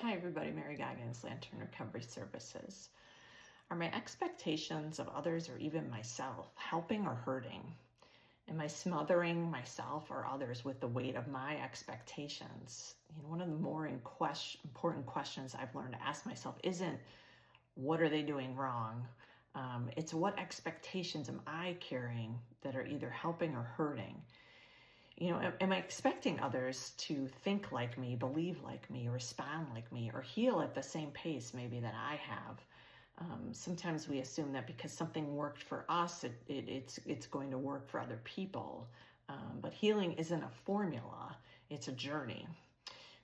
Hi, everybody. Mary Goggins, Lantern Recovery Services. Are my expectations of others or even myself helping or hurting? Am I smothering myself or others with the weight of my expectations? One of the more important questions I've learned to ask myself isn't what are they doing wrong? It's what expectations am I carrying that are either helping or hurting? Am I expecting others to think like me, believe like me, respond like me, or heal at the same pace maybe that I have? Sometimes we assume that because something worked for us, it's going to work for other people. But healing isn't a formula, it's a journey.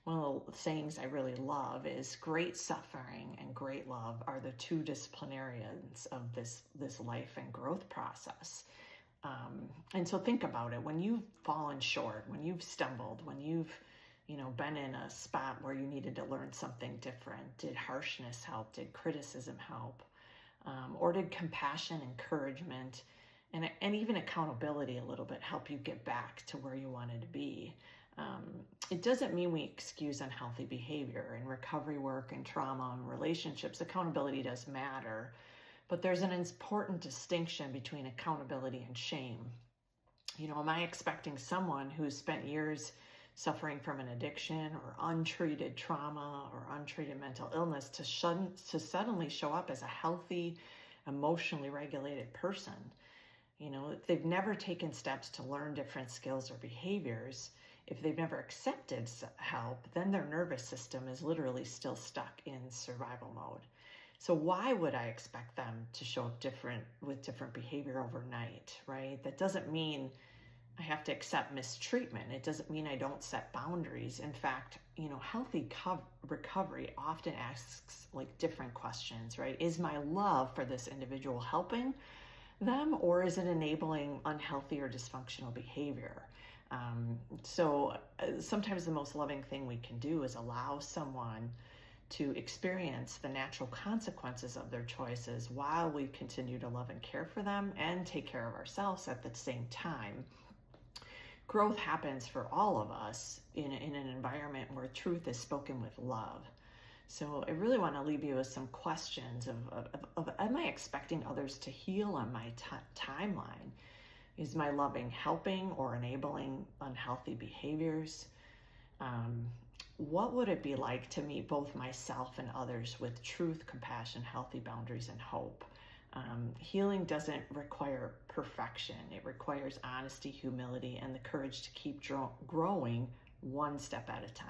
One of the sayings I really love is great suffering and great love are the two disciplinarians of this life and growth process. And so think about it. When you've fallen short, when you've stumbled, when you've, been in a spot where you needed to learn something different, did harshness help? Did criticism help? Or did compassion, encouragement, and even accountability a little bit help you get back to where you wanted to be? It doesn't mean we excuse unhealthy behavior. In recovery work and trauma and relationships, accountability does matter. But there's an important distinction between accountability and shame. Am I expecting someone who's spent years suffering from an addiction or untreated trauma or untreated mental illness to suddenly show up as a healthy, emotionally regulated person? If they've never taken steps to learn different skills or behaviors, if they've never accepted help, then their nervous system is literally still stuck in survival mode. So why would I expect them to show up with different behavior overnight, right? That doesn't mean I have to accept mistreatment. It doesn't mean I don't set boundaries. In fact, healthy recovery often asks different questions, right? Is my love for this individual helping them, or is it enabling unhealthy or dysfunctional behavior? So sometimes the most loving thing we can do is allow someone to experience the natural consequences of their choices while we continue to love and care for them and take care of ourselves at the same time. Growth happens for all of us in an environment where truth is spoken with love. So I really want to leave you with some questions of am I expecting others to heal on my timeline? Is my loving helping or enabling unhealthy behaviors? What would it be like to meet both myself and others with truth, compassion, healthy boundaries, and hope? Healing doesn't require perfection. It requires honesty, humility, and the courage to keep growing one step at a time.